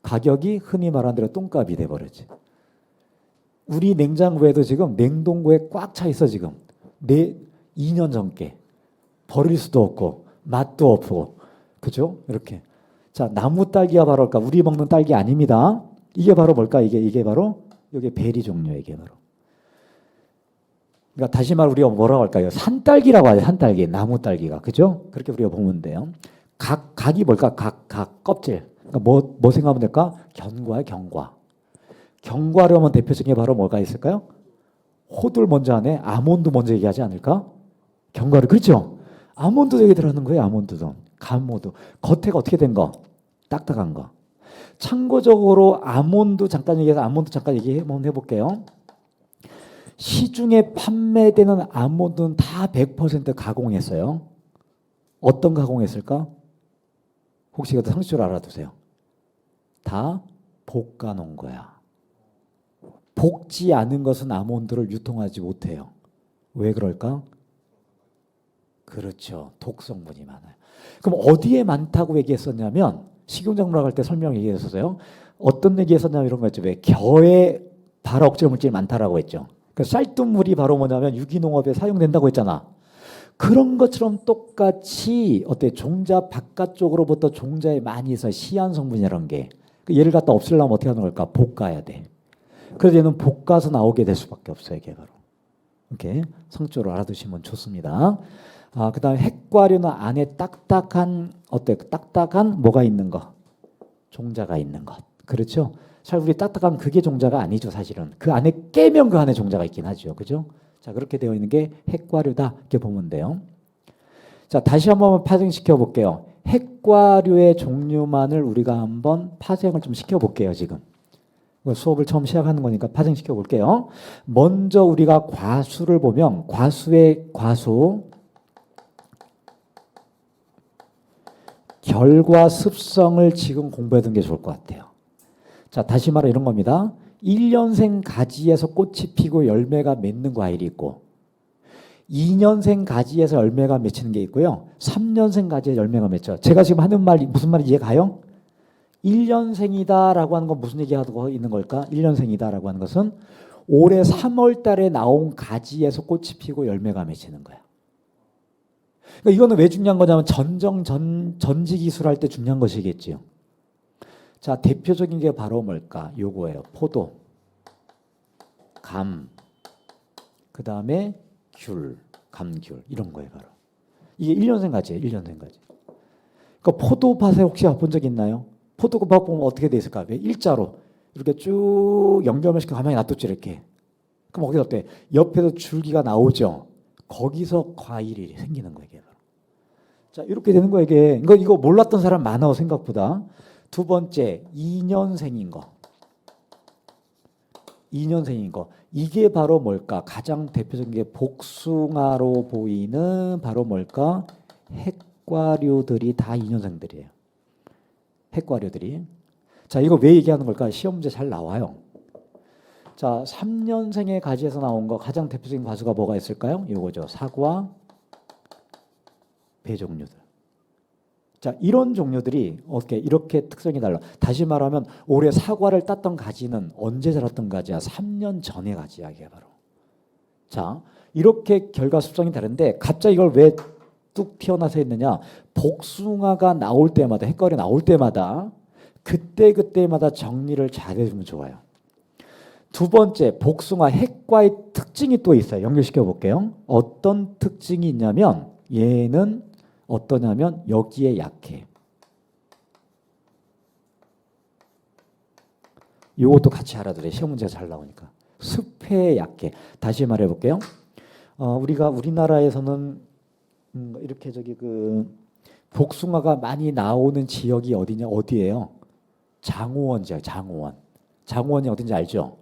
가격이 흔히 말하는 대로 똥값이 돼버렸지. 우리 냉장고에도 지금 냉동고에 꽉 차 있어 지금. 2년 전께. 버릴 수도 없고 맛도 없고. 그죠? 이렇게. 자, 나무 딸기가 바로 뭘까? 우리 먹는 딸기 아닙니다. 이게 바로 뭘까? 이게 바로 이게 베리 종류예요. 이게 바로. 그러니까 다시 말해 우리가 뭐라고 할까요? 산딸기라고 하죠. 산딸기, 나무 딸기가. 그죠? 그렇게 우리가 보면 돼요. 각이 뭘까? 각 껍질. 그러니까 뭐 생각하면 될까? 견과야, 견과. 견과류면 대표적인 게 바로 뭐가 있을까요? 호두를 먼저 하네. 아몬드 먼저 얘기하지 않을까? 견과류. 그렇죠? 아몬드 얘기 들어가는 거예요. 아몬드도. 감모도. 겉에가 어떻게 된 거? 딱딱한 거. 참고적으로 아몬드 잠깐 얘기 한번 해볼게요. 시중에 판매되는 아몬드는 다 100% 가공했어요. 어떤 가공했을까? 혹시 이것도 상식적으로 알아두세요. 다 볶아 놓은 거야. 볶지 않은 것은 아몬드를 유통하지 못해요. 왜 그럴까? 그렇죠. 독성분이 많아요. 그럼 어디에 많다고 얘기했었냐면 식용작물학 할 때 설명 얘기했었어요. 어떤 얘기했었냐면 이런 거였죠. 왜 겨에 발화억제 물질이 많다라고 했죠. 그 쌀뜨물이 바로 뭐냐면 유기농업에 사용된다고 했잖아. 그런 것처럼 똑같이 어때 종자 바깥쪽으로부터 종자에 많이 있어 시안 성분이라는 게 얘를 갖다 없애려면 어떻게 하는 걸까? 볶아야 돼. 그래서 얘는 볶아서 나오게 될 수밖에 없어요. 이게 바로. 이렇게 성적으로 알아두시면 좋습니다. 그다음에 핵과류는 안에 딱딱한 뭐가 있는 거? 종자가 있는 것. 그렇죠? 잘 우리 딱딱한 그게 종자가 아니죠, 사실은. 그 안에 깨면 그 안에 종자가 있긴 하죠. 그죠? 자, 그렇게 되어 있는 게 핵과류다. 이렇게 보면 돼요. 자, 다시 한번 파생시켜 볼게요. 핵과류의 종류만을 우리가 한번 파생을 좀 시켜 볼게요, 지금. 수업을 처음 시작하는 거니까 파생시켜 볼게요. 먼저 우리가 과수를 보면 과수의 과수 결과 습성을 지금 공부해 두는 게 좋을 것 같아요. 자, 다시 말해 이런 겁니다. 1년생 가지에서 꽃이 피고 열매가 맺는 과일이 있고 2년생 가지에서 열매가 맺히는 게 있고요. 3년생 가지에 열매가 맺죠. 제가 지금 하는 말이 무슨 말인지 이해가요? 1년생이다라고 하는 건 무슨 얘기하고 있는 걸까? 1년생이다라고 하는 것은 올해 3월 달에 나온 가지에서 꽃이 피고 열매가 맺히는 거야. 그러니까 이거는 왜 중요한 거냐면 전지 기술할 때 중요한 것이겠지요. 자, 대표적인 게 바로 뭘까? 요거예요. 포도, 감, 그 다음에 귤, 감귤 이런 거예요. 바로 이게 1년생 가지예요. 1년생 가지. 그러니까 포도밭에 혹시 가본 적 있나요? 포도밭 보면 어떻게 돼 있을까? 왜 일자로 이렇게 쭉 연결만 시켜 가만히 놔뒀지 이렇게. 그럼 거기 어때? 옆에서 줄기가 나오죠. 거기서 과일이 생기는 거예요. 자, 이렇게 되는 거예요. 이거 몰랐던 사람 많아 생각보다. 두 번째, 2년생인 거. 2년생인 거. 이게 바로 뭘까? 가장 대표적인 게 복숭아로 보이는 바로 뭘까? 핵과류들이 다 2년생들이에요. 핵과류들이. 자, 이거 왜 얘기하는 걸까? 시험 문제 잘 나와요. 자, 3년생의 가지에서 나온 거 가장 대표적인 과수가 뭐가 있을까요? 이거죠. 사과, 배 종류들. 자, 이런 종류들이 어떻게 이렇게 특성이 달라. 다시 말하면 올해 사과를 땄던 가지는 언제 자랐던 가지야? 3년 전의 가지야, 이게 바로. 자, 이렇게 결과 습성이 다른데 갑자기 이걸 왜 뚝 튀어나서 했느냐? 복숭아가 나올 때마다, 핵과류 나올 때마다 그때마다 정리를 잘 해주면 좋아요. 두 번째, 복숭아 핵과의 특징이 또 있어요. 연결시켜 볼게요. 어떤 특징이 있냐면 얘는 어떠냐면 여기에 약해. 이것도 같이 알아들어요. 시험 문제가 잘 나오니까. 습해에 약해. 다시 말해 볼게요. 우리나라에서는 이렇게 복숭아가 많이 나오는 지역이 어디냐? 어디예요? 장호원 지역, 장호원. 장호원이 어딘지 알죠?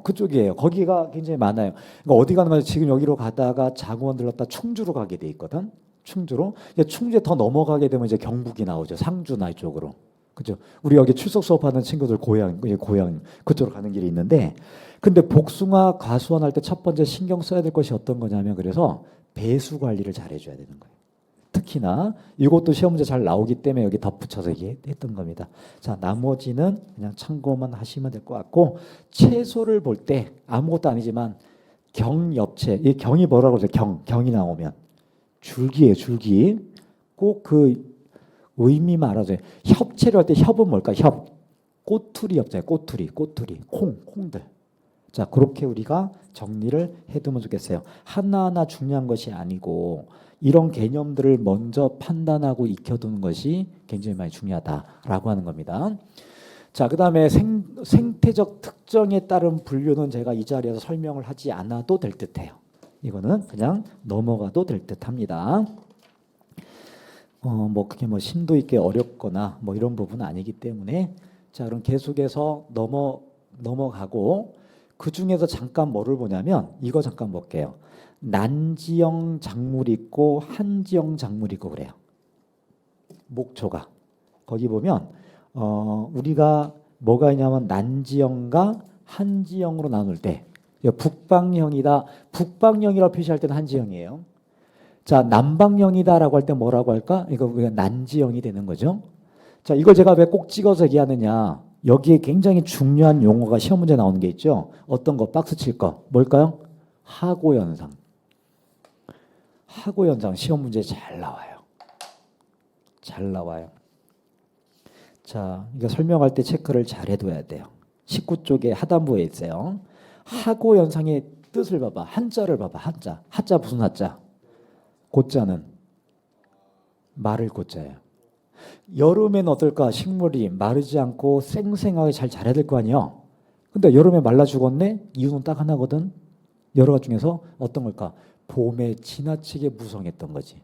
그쪽이에요. 거기가 굉장히 많아요. 그러니까 어디 가는 거냐? 지금 여기로 가다가 장호원 들렀다 충주로 가게 돼 있거든. 충주로. 충주에 더 넘어가게 되면 이제 경북이 나오죠. 상주나 이쪽으로. 그죠? 우리 여기 출석 수업하는 친구들 고향 그쪽으로 가는 길이 있는데, 근데 복숭아 과수원 할 때 첫 번째 신경 써야 될 것이 어떤 거냐면 그래서 배수 관리를 잘 해줘야 되는 거예요. 특히나 이것도 시험 문제 잘 나오기 때문에 여기 덧붙여서 얘기했던 겁니다. 자, 나머지는 그냥 참고만 하시면 될 것 같고, 채소를 볼 때 아무것도 아니지만 경엽채, 이 경이 뭐라고 그러죠? 경이 나오면 줄기예요, 줄기. 꼭 그 의미만 알아줘요. 협채를 할 때 협은 뭘까? 협. 꼬투리 협자예요. 꼬투리, 콩들. 자, 그렇게 우리가 정리를 해두면 좋겠어요. 하나하나 중요한 것이 아니고 이런 개념들을 먼저 판단하고 익혀두는 것이 굉장히 많이 중요하다라고 하는 겁니다. 자, 그 다음에 생태적 특정에 따른 분류는 제가 이 자리에서 설명을 하지 않아도 될 듯해요. 이거는 그냥 넘어가도 될 듯합니다. 그게 심도 있게 어렵거나 이런 부분은 아니기 때문에, 자, 그럼 계속해서 넘어가고, 그 중에서 잠깐 뭐를 보냐면 이거 잠깐 볼게요. 난지형 작물이 있고 한지형 작물이 있고 그래요. 목초가. 거기 보면 우리가 뭐가 있냐면 난지형과 한지형으로 나눌 때 북방형이다. 북방형이라고 표시할 때는 한지형이에요. 자, 남방형이다라고 할 때 뭐라고 할까? 이거 우리가 난지형이 되는 거죠. 자, 이걸 제가 왜 꼭 찍어서 얘기하느냐? 여기에 굉장히 중요한 용어가 시험 문제 나오는 게 있죠. 어떤 거? 박스 칠 거. 뭘까요? 하고현상. 하고현상 시험 문제 잘 나와요. 잘 나와요. 자, 이거 설명할 때 체크를 잘 해둬야 돼요. 19쪽에 하단부에 있어요. 하고현상의 뜻을 봐봐. 한자를 봐봐. 한자. 한자 무슨 한자? 고자는 말을 고자예요. 여름엔 어떨까? 식물이 마르지 않고 쌩쌩하게 잘 자라야 될 거 아니야. 근데 여름에 말라 죽었네? 이유는 딱 하나거든. 여러 가지 중에서 어떤 걸까? 봄에 지나치게 무성했던 거지.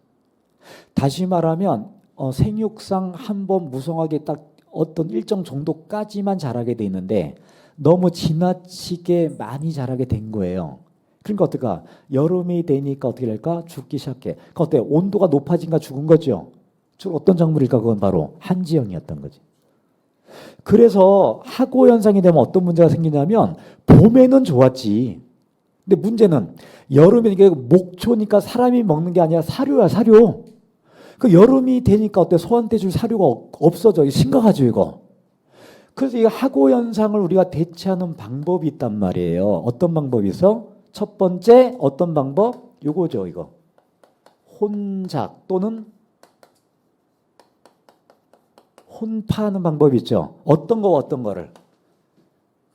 다시 말하면 생육상 한번 무성하게 딱 어떤 일정 정도까지만 자라게 돼 있는데 너무 지나치게 많이 자라게 된 거예요. 그러니까 어떨까? 여름이 되니까 어떻게 될까? 죽기 시작해. 그러니까 어때? 온도가 높아진가 죽은 거죠. 주로 어떤 작물일까? 그건 바로 한지형이었던 거지. 그래서 하고 현상이 되면 어떤 문제가 생기냐면 봄에는 좋았지. 근데 문제는 여름에 이게 목초니까 사람이 먹는 게 아니라 사료야, 사료. 그 여름이 되니까 어때? 소한테 줄 사료가 없어져. 심각하죠, 이거. 그래서 이 하고 현상을 우리가 대체하는 방법이 있단 말이에요. 어떤 방법이 있어? 첫 번째 어떤 방법? 요거죠, 이거. 혼작 또는 혼파하는 방법이 있죠. 어떤 거 어떤 거를.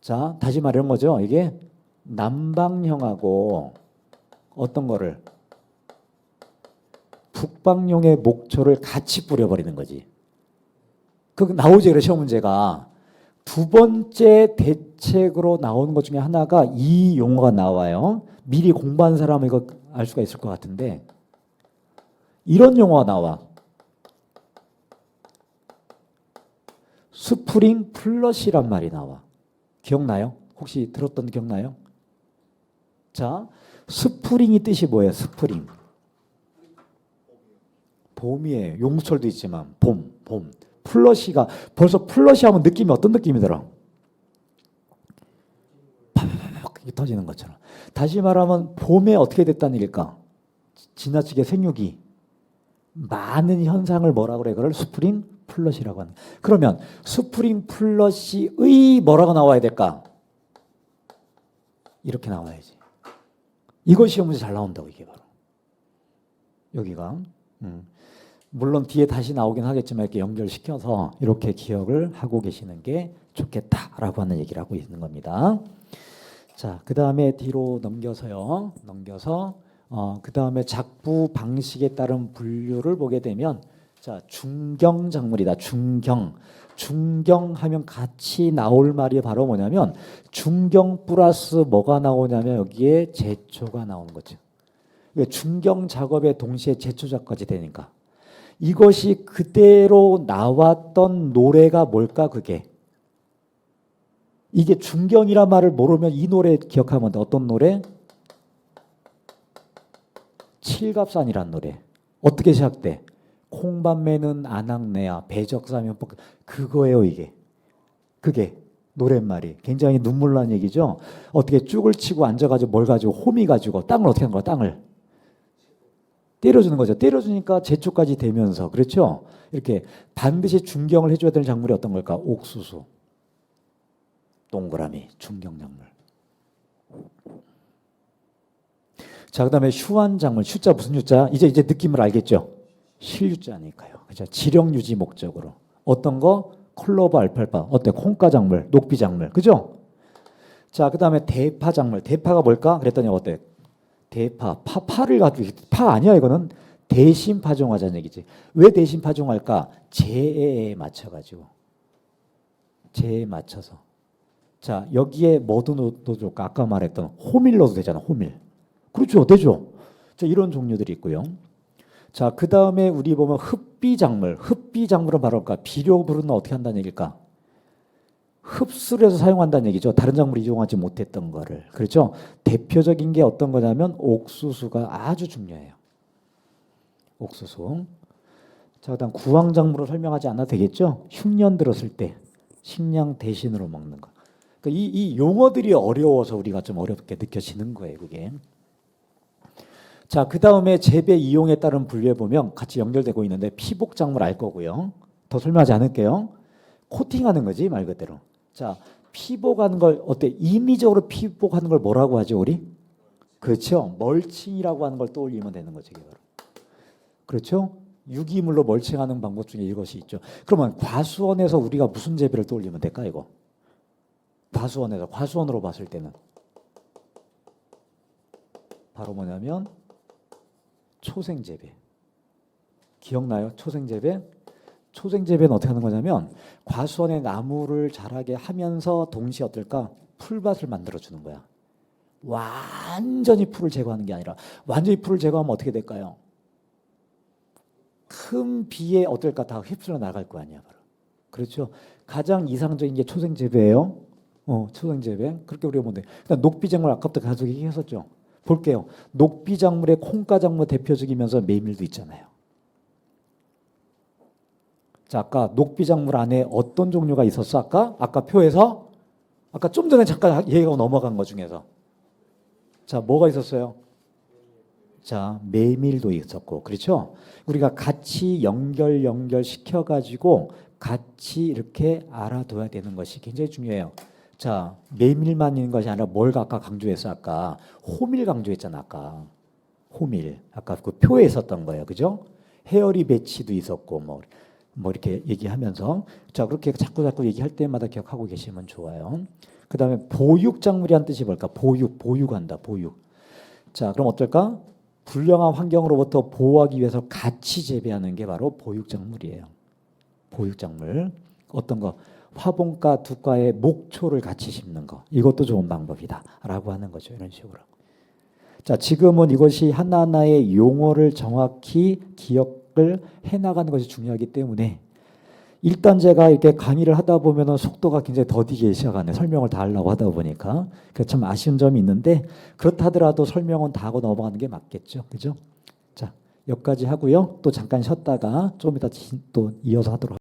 자, 다시 말하는 거죠. 이게 남방형하고 어떤 거를 북방용의 목초를 같이 뿌려버리는 거지. 그 나오죠, 그래 시험 문제가. 두 번째 대책으로 나오는 것 중에 하나가 이 용어가 나와요. 미리 공부한 사람은 이거 알 수가 있을 것 같은데 이런 용어가 나와. 스프링 플러시란 말이 나와. 기억나요? 혹시 들었던 기억나요? 자, 스프링이 뜻이 뭐예요? 스프링. 봄이에요. 용철도 있지만 봄. 플러시가 벌써 플러시 하면 느낌이 어떤 느낌이 들어? 팍 터지는 것처럼. 다시 말하면 봄에 어떻게 됐다는 얘기일까? 지나치게 생육이 많은 현상을 뭐라고 그래? 그걸 스프링 플러시라고 하는. 그러면 스프링 플러시의 뭐라고 나와야 될까? 이렇게 나와야지. 이거 시험 문제 잘 나온다고 이게 바로. 여기가. 물론 뒤에 다시 나오긴 하겠지만 이렇게 연결시켜서 이렇게 기억을 하고 계시는 게 좋겠다라고 하는 얘기를 하고 있는 겁니다. 자, 그 다음에 뒤로 넘겨서 그 다음에 작부 방식에 따른 분류를 보게 되면 자, 중경 작물이다. 중경 하면 같이 나올 말이 바로 뭐냐면 중경 플러스 뭐가 나오냐면 여기에 제초가 나오는 거죠. 중경 작업에 동시에 제초작까지 되니까 이것이 그대로 나왔던 노래가 뭘까 그게. 이게 중경이란 말을 모르면 이 노래 기억하면 돼. 어떤 노래? 칠갑산이란 노래. 어떻게 시작돼? 콩밤매는 안악내야 배적사면 그거예요 이게. 그게 노랫말이 굉장히 눈물 나는 얘기죠. 어떻게 쭉을 치고 앉아가지고 뭘 가지고 호미 가지고 땅을 어떻게 하는 거야 땅을. 때려주는 거죠. 때려주니까 제초까지 되면서 그렇죠. 이렇게 반드시 중경을 해줘야 될 작물이 어떤 걸까? 옥수수, 동그라미, 중경 작물. 자, 그다음에 휴한 작물. 휴자 무슨 휴자? 이제 느낌을 알겠죠. 실유자니까요. 그죠? 지령 유지 목적으로 어떤 거? 콜로버 알팔파. 어때? 콩가 작물, 녹비 작물. 그죠? 자, 그다음에 대파 작물. 대파가 뭘까? 그랬더니 어때? 대파, 파를 가지고 파 아니야 이거는 대신 파종하자는 얘기지. 왜 대신 파종할까? 재해에 맞춰가지고 재해에 맞춰서. 자, 여기에 뭐도 넣어줄까? 아까 말했던 호밀 넣어도 되잖아. 호밀. 그렇죠, 되죠. 자, 이런 종류들이 있고요. 자, 그 다음에 우리 보면 흡비작물. 흡비작물은 바로 뭘까? 비료불은 어떻게 한다는 얘기일까? 흡수를 해서 사용한다는 얘기죠. 다른 작물이 이용하지 못했던 거를. 그렇죠? 대표적인 게 어떤 거냐면 옥수수가 아주 중요해요. 옥수수. 자, 그다음 구황작물을 설명하지 않아도 되겠죠? 흉년 들었을 때 식량 대신으로 먹는 거. 그러니까 이 용어들이 어려워서 우리가 좀 어렵게 느껴지는 거예요, 그게. 자, 그 다음에 재배 이용에 따른 분류해 보면 같이 연결되고 있는데 피복작물 알 거고요. 더 설명하지 않을게요. 코팅하는 거지 말 그대로. 자, 피복하는 걸 어때? 임의적으로 피복하는 걸 뭐라고 하죠, 우리? 그렇죠. 멀칭이라고 하는 걸 떠올리면 되는 거죠, 이게 바로. 그렇죠? 유기물로 멀칭하는 방법 중에 이것이 있죠. 그러면 과수원에서 우리가 무슨 재배를 떠올리면 될까, 이거? 과수원으로 봤을 때는 바로 뭐냐면 초생재배. 기억나요? 초생재배? 초생 재배는 어떻게 하는 거냐면 과수원에 나무를 자라게 하면서 동시에 어떨까? 풀밭을 만들어 주는 거야. 완전히 풀을 제거하는 게 아니라 완전히 풀을 제거하면 어떻게 될까요? 큰 비에 어떨까? 다 휩쓸려 나갈 거 아니야, 바로. 그렇죠? 가장 이상적인 게 초생 재배예요. 초생 재배. 그렇게 우리가 보면 돼. 그다음 녹비작물 아까부터 계속 얘기했었죠. 볼게요. 녹비작물의 콩가작물 대표적이면서 메밀도 있잖아요. 자, 아까 녹비작물 안에 어떤 종류가 있었어? 아까 표에서 아까 좀 전에 잠깐 얘기하고 넘어간 것 중에서 자, 뭐가 있었어요? 자, 메밀도 있었고, 그렇죠? 우리가 같이 연결 시켜가지고 같이 이렇게 알아둬야 되는 것이 굉장히 중요해요. 자, 메밀만 있는 것이 아니라 뭘 아까 강조했어? 아까 호밀 강조했잖아. 아까 호밀. 아까 그 표에 있었던 거예요, 그죠? 헤어리 배치도 있었고, 뭐 이렇게 얘기하면서 자, 그렇게 자꾸 얘기할 때마다 기억하고 계시면 좋아요. 그 다음에 보육작물이란 뜻이 뭘까? 보육한다, 보육. 자, 그럼 어떨까? 불량한 환경으로부터 보호하기 위해서 같이 재배하는 게 바로 보육작물이에요. 보육작물. 어떤 거? 화분과 두 가의 목초를 같이 심는 거. 이것도 좋은 방법이다 라고 하는 거죠. 이런 식으로. 자, 지금은 이것이 하나하나의 용어를 정확히 기억을 해나가는 것이 중요하기 때문에 일단 제가 이렇게 강의를 하다 보면 속도가 굉장히 더디게 시작하네. 설명을 다 하려고 하다 보니까. 그래서 참 아쉬운 점이 있는데 그렇다 하더라도 설명은 다 하고 넘어가는 게 맞겠죠. 그죠? 자, 여기까지 하고요. 또 잠깐 쉬었다가 좀 이따 또 이어서 하도록 하겠습니다.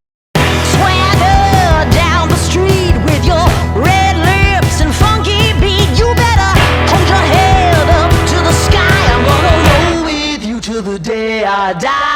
Swagger down the street with your red lips and funky beat. You better hold your head up to the sky. I'm gonna roll with you till the day I die.